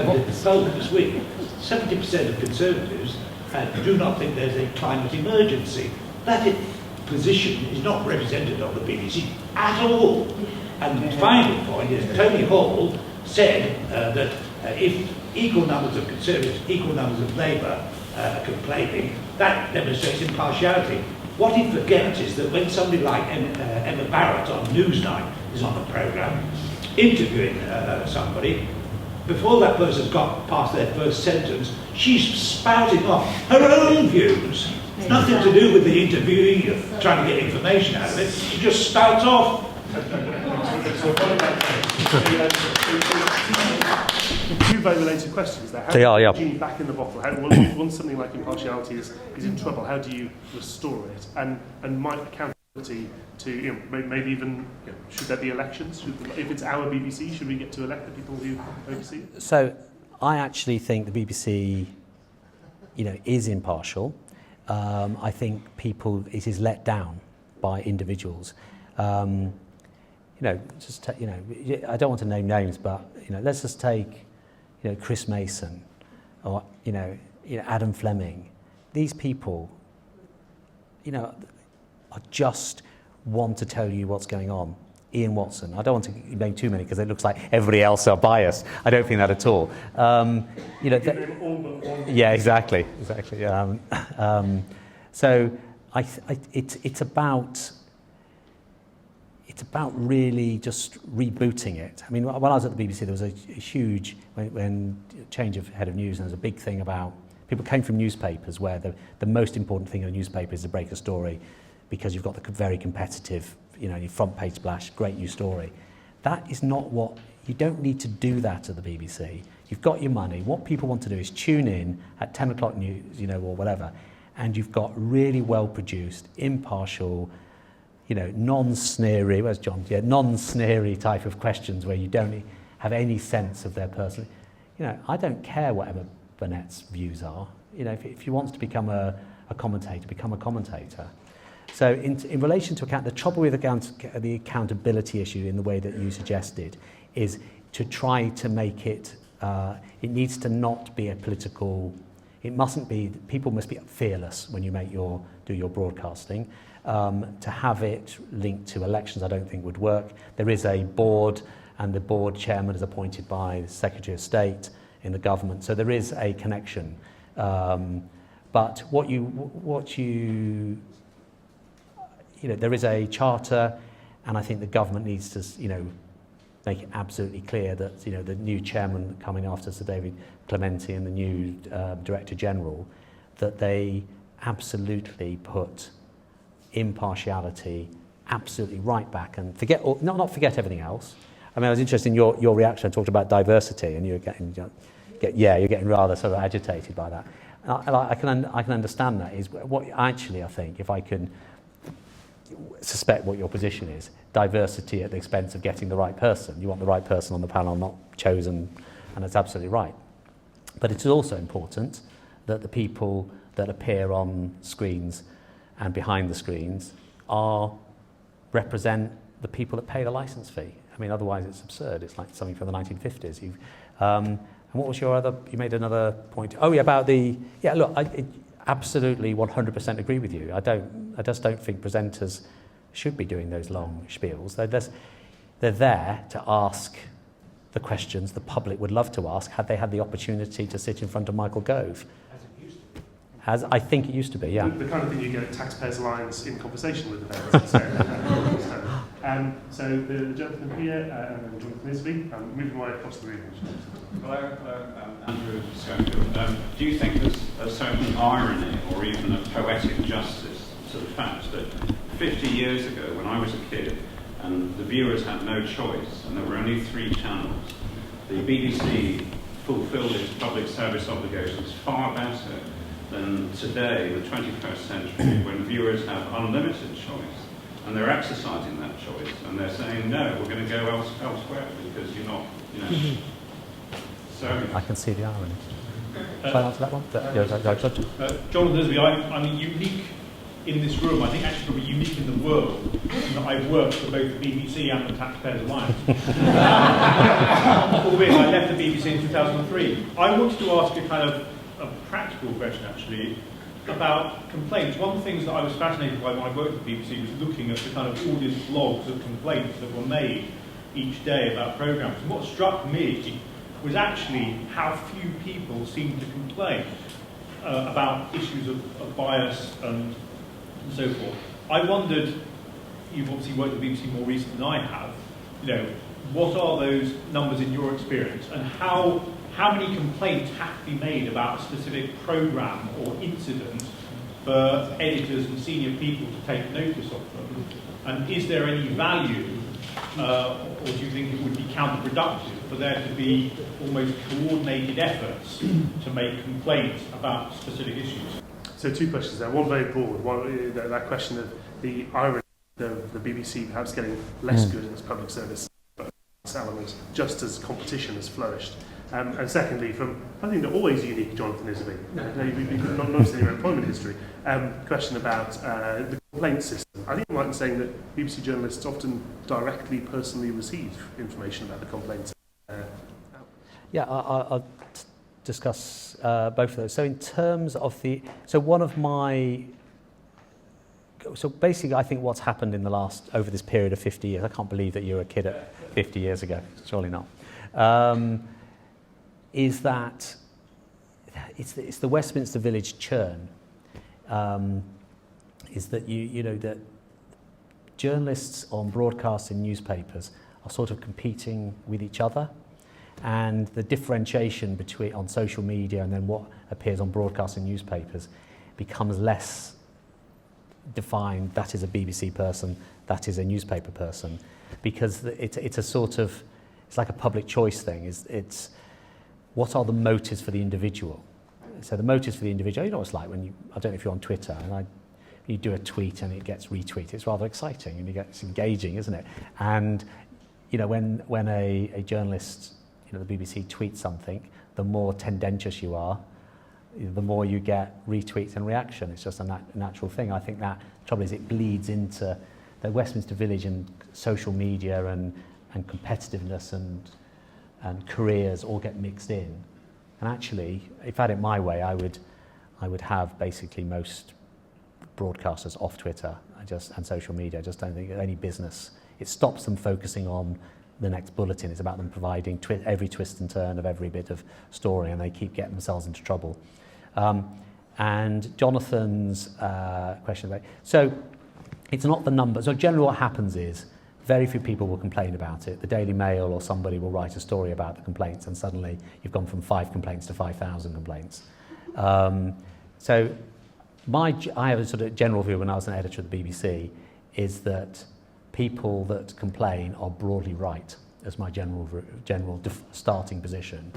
poll this week. 70% of conservatives do not think there's a climate emergency. That position is not represented on the BBC at all. And the final point is Tony Hall said that if equal numbers of Conservatives, equal numbers of Labour complaining, that demonstrates impartiality. What he forgets is that when somebody like Emma Barrett on Newsnight is on the programme, interviewing somebody, before that person's got past their first sentence, she's spouting off her own views. It's nothing to do with the interviewee trying to get information out of it. She just spouts off. Two very related questions there. How They are, yeah. do you genie back in the bottle? Once something like impartiality is in trouble, how do you restore it? And might accountability to, maybe even, should there be elections? If it's our BBC, should we get to elect the people who oversee it? So I actually think the BBC, is impartial. I think it is let down by individuals. I don't want to name names, but let's just take Chris Mason or Adam Fleming. These people are just want to tell you what's going on. Ian Watson. I don't want to name too many because it looks like everybody else are biased. I don't think that at all. Yeah, exactly. So it's about really just rebooting it. I mean, when I was at the BBC, there was a huge when change of head of news, and there was a big thing about people came from newspapers where the most important thing in a newspaper is to break a story because you've got the very competitive, your front page splash, great news story. That is not what, you don't need to do that at the BBC. You've got your money. What people want to do is tune in at 10 o'clock news, or whatever, and you've got really well-produced, impartial, non-sneery, where's John? Yeah, non-sneery type of questions where you don't have any sense of their personal. I don't care what Emma Burnett's views are. If he wants to become a commentator, become a commentator. So in relation to the trouble with the accountability issue in the way that you suggested is to try to make it, it needs to not be a political, it mustn't be, people must be fearless when you do your broadcasting. To have it linked to elections I don't think would work. There is a board, and the board chairman is appointed by the Secretary of State in the government, so there is a connection. But there is a charter, and I think the government needs to, make it absolutely clear that, the new chairman coming after Sir David Clementi and the new Director General, that they absolutely put impartiality absolutely right back and not forget everything else. I mean, I was interested in your reaction. I talked about diversity, and you're getting rather sort of agitated by that. I can understand that. Is what actually I think, if I can suspect what your position is, diversity at the expense of getting the right person. You want the right person on the panel, not chosen, and that's absolutely right. But it is also important that the people that appear on screens and behind the screens represent the people that pay the licence fee. I mean, otherwise it's absurd. It's like something from the 1950s. And what was your other? You made another point. Oh, yeah, about the. Yeah, look, I absolutely 100% agree with you. I just don't think presenters should be doing those long spiels. They're there to ask the questions the public would love to ask had they had the opportunity to sit in front of Michael Gove. As I think it used to be, yeah. The kind of thing you get at Taxpayers' Alliance in conversation with the parents. So the gentleman here, and Jonathan Isby, moving right across the room. Hello, Andrew Schofield. Do you think there's a certain irony or even a poetic justice to the fact that 50 years ago, when I was a kid, and the viewers had no choice, and there were only 3 channels, the BBC fulfilled its public service obligations far better than today, the 21st century, when viewers have unlimited choice, and they're exercising that choice, and they're saying, no, we're going to go elsewhere because you're not, So I can see the irony. Shall I answer that one? Jonathan Isby, I'm unique in this room. I think actually probably unique in the world in that I've worked for both the BBC and the Taxpayers Alliance. Albeit I left the BBC in 2003. I wanted to ask a kind of a practical question actually about complaints. One of the things that I was fascinated by when I worked at the BBC was looking at the kind of audience logs of complaints that were made each day about programmes. And what struck me was actually how few people seemed to complain about issues of bias and so forth. I wondered, you've obviously worked at the BBC more recently than I have, what are those numbers in your experience, and how many complaints have to be made about a specific programme or incident for editors and senior people to take notice of them? And is there any value, or do you think it would be counterproductive for there to be almost coordinated efforts to make complaints about specific issues? So 2 questions there. One very broad. One, that question of the irony of the BBC perhaps getting less good in its public service element, just as competition has flourished. And secondly, from something that always unique Jonathan Isby, not necessarily your employment history, question about the complaint system. I think I'm right in saying that BBC journalists often directly, personally receive information about the complaints. Yeah, I'll discuss both of those. So in terms of so basically I think what's happened over this period of 50 years, I can't believe that you were a kid at 50 years ago, surely not, is that it's the Westminster Village churn, is that that journalists on broadcasting newspapers are sort of competing with each other, and the differentiation on social media and then what appears on broadcasting newspapers becomes less defined. That is a BBC person, that is a newspaper person, because it's a sort of, it's like a public choice thing. It's what are the motives for the individual? So the motives for the individual, what it's like when I don't know if you're on Twitter and you do a tweet and it gets retweeted. It's rather exciting and it's engaging, isn't it? And when a journalist, the BBC tweets something, the more tendentious you are, the more you get retweets and reaction. It's just a natural thing. I think that the trouble is it bleeds into the Westminster Village, and social media and competitiveness and careers all get mixed in. And actually, if I had it my way, I would have basically most broadcasters off Twitter and social media. I just don't think any business, it stops them focusing on the next bulletin. It's about them providing every twist and turn of every bit of story, and they keep getting themselves into trouble. And Jonathan's question about, so it's not the number. So generally what happens is very few people will complain about it. The Daily Mail or somebody will write a story about the complaints, and suddenly you've gone from 5 complaints to 5,000 complaints. So I have a sort of general view when I was an editor of the BBC, is that people that complain are broadly right, as my general starting position,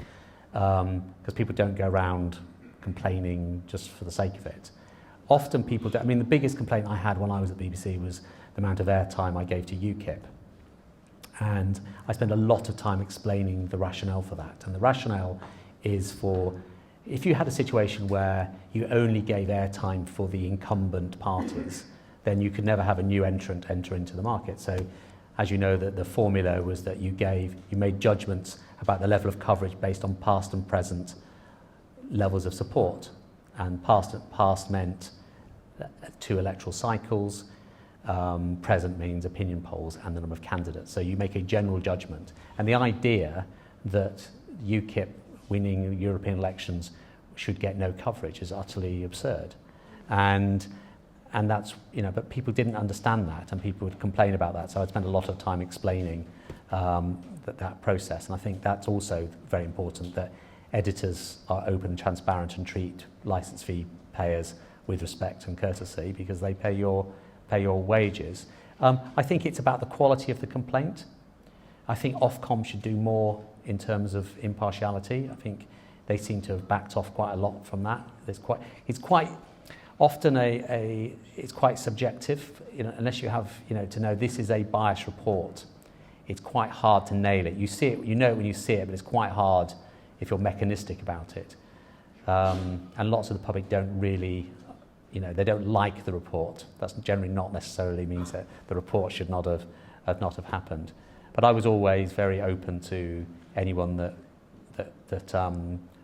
because people don't go around complaining just for the sake of it. Often people don't. I mean, the biggest complaint I had when I was at the BBC was the amount of airtime I gave to UKIP. And I spent a lot of time explaining the rationale for that. And the rationale is for, if you had a situation where you only gave airtime for the incumbent parties, then you could never have a new entrant enter into the market. So, as you know, the formula was that you made judgments about the level of coverage based on past and present levels of support. And past meant 2 electoral cycles, present means opinion polls and the number of candidates. So you make a general judgment. And the idea that UKIP winning European elections should get no coverage is utterly absurd. And that's, but people didn't understand that, and people would complain about that. So I'd spend a lot of time explaining that process. And I think that's also very important, that editors are open and transparent and treat licence fee payers with respect and courtesy, because they pay your wages. I think it's about the quality of the complaint. I think Ofcom should do more in terms of impartiality. I think they seem to have backed off quite a lot from that. It's quite often it's quite subjective, unless you have, to know this is a biased report. It's quite hard to nail it. You see it, you know it when you see it, but it's quite hard if you're mechanistic about it. And lots of the public don't really, they don't like the report. That's generally not necessarily means that the report should not have happened. But I was always very open to anyone that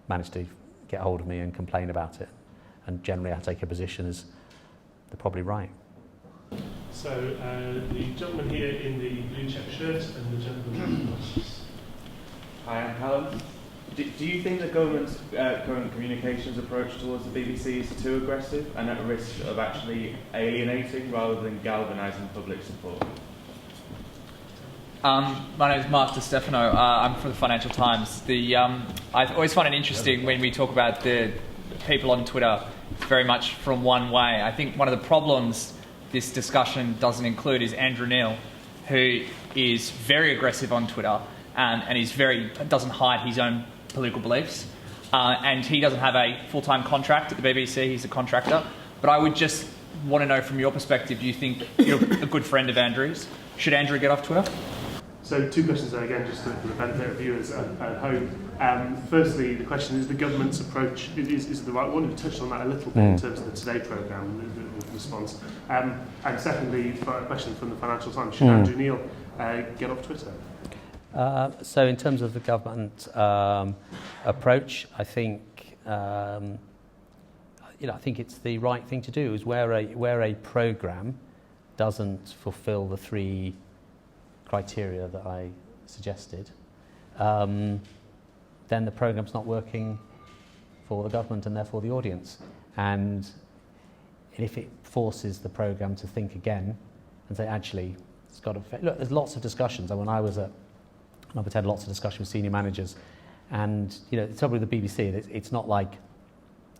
managed to get hold of me and complain about it. And generally I take a position as they're probably right. So the gentleman here in the blue check shirt and the gentleman. Hi, I'm Callum. Do you think the government's current communications approach towards the BBC is too aggressive and at risk of actually alienating rather than galvanising public support? My name is Mark DiStefano. I'm from the Financial Times. I always find it interesting when we talk about the people on Twitter very much from one way. I think one of the problems this discussion doesn't include is Andrew Neil, who is very aggressive on Twitter and doesn't hide his own political beliefs. And he doesn't have a full-time contract at the BBC. He's a contractor. But I would just want to know from your perspective, do you think you're a good friend of Andrew's? Should Andrew get off Twitter? So 2 questions there again, just for the benefit of viewers at home. Firstly, the question is the government's approach is the right one. You touched on that a little bit in terms of the Today programme, the response. And secondly, a question from the Financial Times: should Andrew Neil get off Twitter? So in terms of the government approach, I think I think it's the right thing to do. Is where a programme doesn't fulfil the 3 criteria that I suggested, then the programme's not working for the government and therefore the audience. And if it forces the programme to think again and say, actually, it's got to... Look, there's lots of discussions. When I was at... I've had lots of discussions with senior managers, and the trouble with the BBC, it's not like...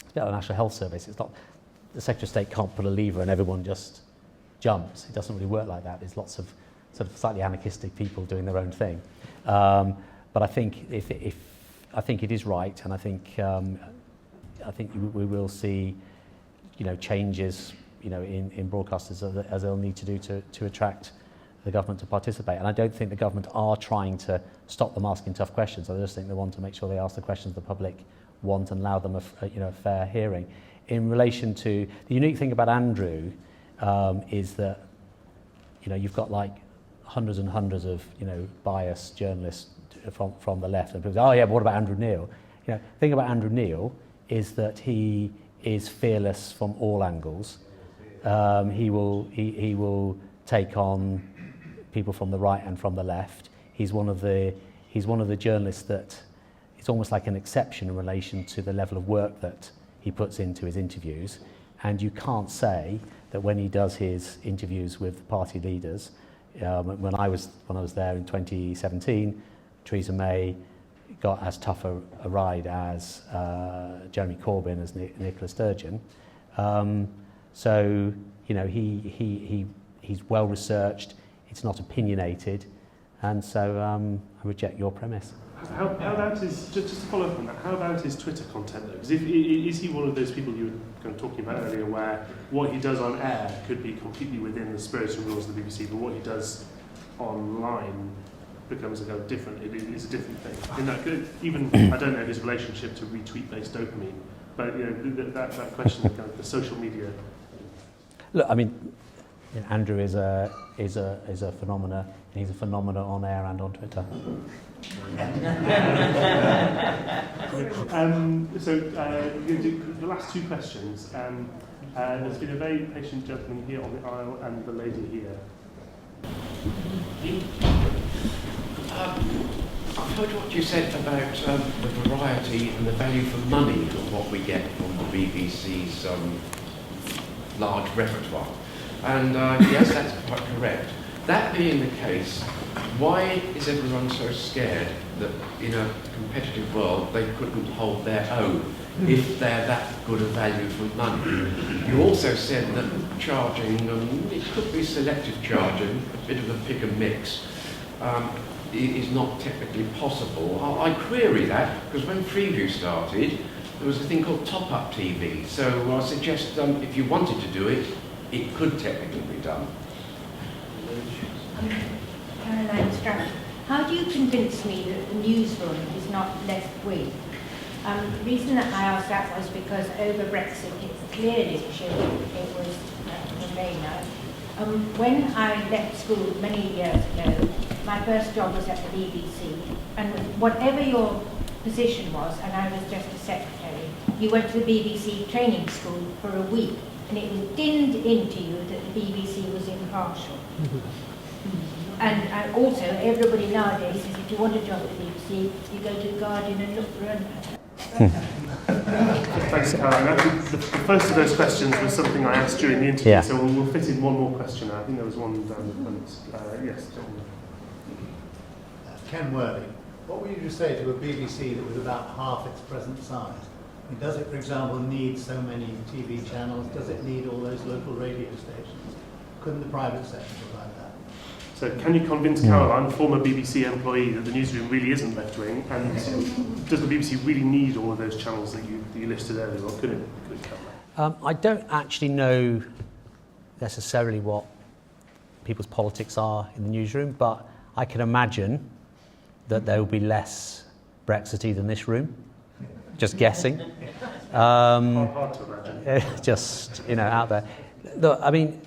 It's a bit like the National Health Service. It's not... The Secretary of State can't pull a lever and everyone just jumps. It doesn't really work like that. There's lots of sort of slightly anarchistic people doing their own thing. But I think I think it is right, and I think we will see, changes, in broadcasters as they'll need to do to attract the government to participate. And I don't think the government are trying to stop them asking tough questions. I just think they want to make sure they ask the questions the public want and allow them a fair hearing. In relation to the unique thing about Andrew is that you've got like hundreds and hundreds of biased journalists from the left, and people say, oh yeah, but what about Andrew Neil? The thing about Andrew Neil is that he is fearless from all angles. He will take on people from the right and from the left. He's one of the journalists that it's almost like an exception in relation to the level of work that he puts into his interviews. And you can't say that when he does his interviews with party leaders, when I was there in 2017, Theresa May got as tough a ride as Jeremy Corbyn, as Nicola Sturgeon. So he's well researched. It's not opinionated, and so I reject your premise. How about his, just to follow up on that, how about his Twitter content though? Because is he one of those people you were kind of talking about earlier where what he does on air could be completely within the spirits and rules of the BBC, but what he does online becomes a kind of different, it is a different thing. In that, even, I don't know his relationship to retweet-based dopamine, but that question of kind of the social media. Look, I mean, Andrew is a phenomena. He's a phenomena on air and on Twitter. So we're going to do the last two questions. There's been a very patient gentleman here on the aisle and the lady here. I've heard what you said about the variety and the value for money of what we get from the BBC's large repertoire. And yes, that's quite correct. That being the case, why is everyone so scared that in a competitive world they couldn't hold their own if they're that good a value for money? You also said that charging, it could be selective charging, a bit of a pick and mix, is not technically possible. I query that because when Freeview started, there was a thing called top-up TV. So I suggest if you wanted to do it, it could technically be done. Caroline Stroud, how do you convince me that the newsroom is not left-wing? The reason that I asked that was because over Brexit it clearly showed it was Remainer. When I left school many years ago, my first job was at the BBC, and whatever your position was, and I was just a secretary, you went to the BBC training school for a week, and it was dinned into you that the BBC was impartial. And also, everybody nowadays says if you want a job at the BBC, you go to the Guardian and look for an. Thanks, Caroline. Actually, the first of those questions was something I asked during the interview, so we'll fit in one more question. I think there was one down the front. Yes, John. Ken Worthing, what would you just say to a BBC that was about half its present size? I mean, does it, for example, need so many TV channels? Does it need all those local radio stations? Couldn't the private sector provide that? So can you convince Caroline, former BBC employee, that the newsroom really isn't left-wing, and does the BBC really need all of those channels that you listed earlier, or could it cover? I don't actually know necessarily what people's politics are in the newsroom, but I can imagine that there will be less Brexity than this room. Just guessing. Hard to imagine. Just, out there. Look, I mean,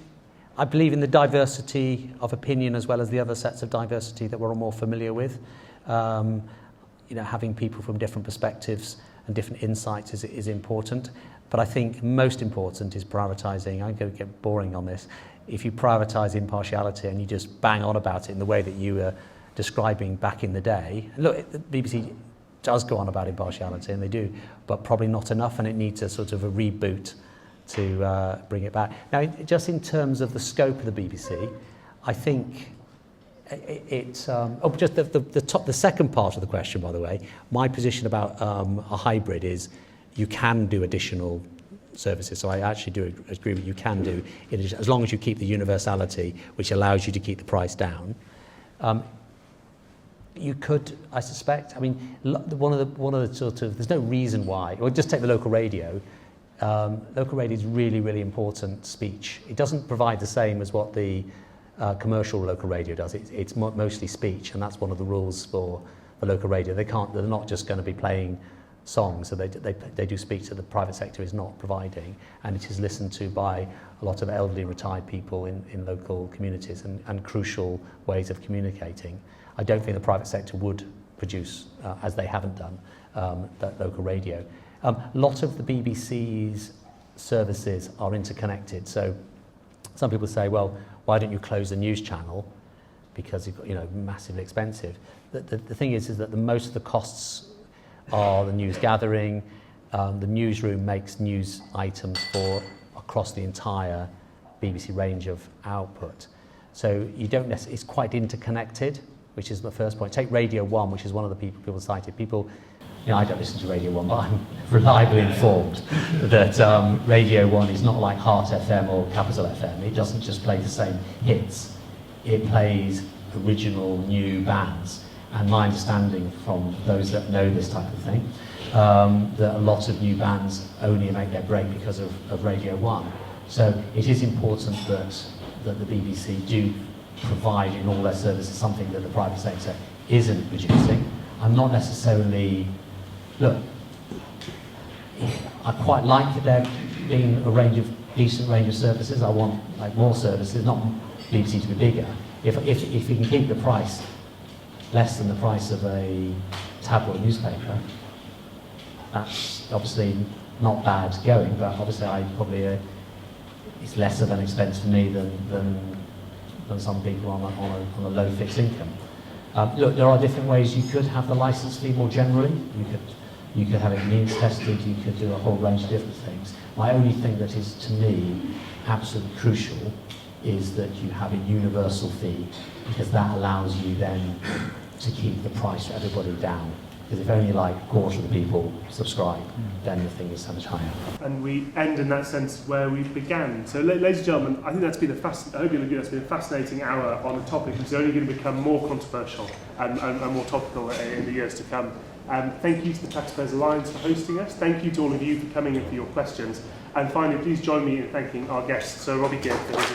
I believe in the diversity of opinion as well as the other sets of diversity that we're all more familiar with. Having people from different perspectives and different insights is important. But I think most important is prioritising. I'm going to get boring on this. If you prioritise impartiality and you just bang on about it in the way that you were describing back in the day, look, the BBC does go on about impartiality, and they do, but probably not enough, and it needs a sort of a reboot to bring it back. Now, just in terms of the scope of the BBC, I think it's just the second part of the question, by the way. My position about a hybrid is you can do additional services. So I actually do agree with you can do it as long as you keep the universality, which allows you to keep the price down. You could, I suspect. I mean, one of the sort of there's no reason why. Or just take the local radio. Local radio is really, really important speech. It doesn't provide the same as what the commercial local radio does. It's mostly speech, and that's one of the rules for the local radio. They're not just going to be playing songs, so they do speech that the private sector is not providing, and it is listened to by a lot of elderly and retired people in local communities and crucial ways of communicating. I don't think the private sector would produce, as they haven't done, that local radio. A lot of the BBC's services are interconnected, so some people say, well, why don't you close the news channel because you've got, massively expensive. The thing is that most of the costs are the news gathering. The newsroom makes news items for across the entire BBC range of output. So you don't necessarily, it's quite interconnected, which is the first point. Take Radio 1, which is one of the people cited. People, I don't listen to Radio 1, but I'm reliably informed that Radio 1 is not like Heart FM or Capital FM. It doesn't just play the same hits. It plays original new bands. And my understanding from those that know this type of thing, that a lot of new bands only make their break because of Radio 1. So it is important that the BBC do provide in all their services something that the private sector isn't producing. I'm not necessarily, look, I quite like there being a decent range of services. I want more services, not BBC to be bigger. If you can keep the price less than the price of a tabloid newspaper, that's obviously not bad going, but obviously it's less of an expense for me than some people on a low fixed income. Look, there are different ways you could have the licence fee more generally. You could have it means tested, you could do a whole range of different things. My only thing that is, to me, absolutely crucial is that you have a universal fee, because that allows you then to keep the price for everybody down. Because if only like a quarter of the people subscribe, then the thing is so much higher. And we end in that sense where we began. So ladies and gentlemen, I think that's been that's been a fascinating hour on a topic that's only going to become more controversial and more topical in the years to come. Thank you to the Taxpayers Alliance for hosting us. Thank you to all of you for coming and for your questions. And finally, please join me in thanking our guests. So Robbie Gibb for his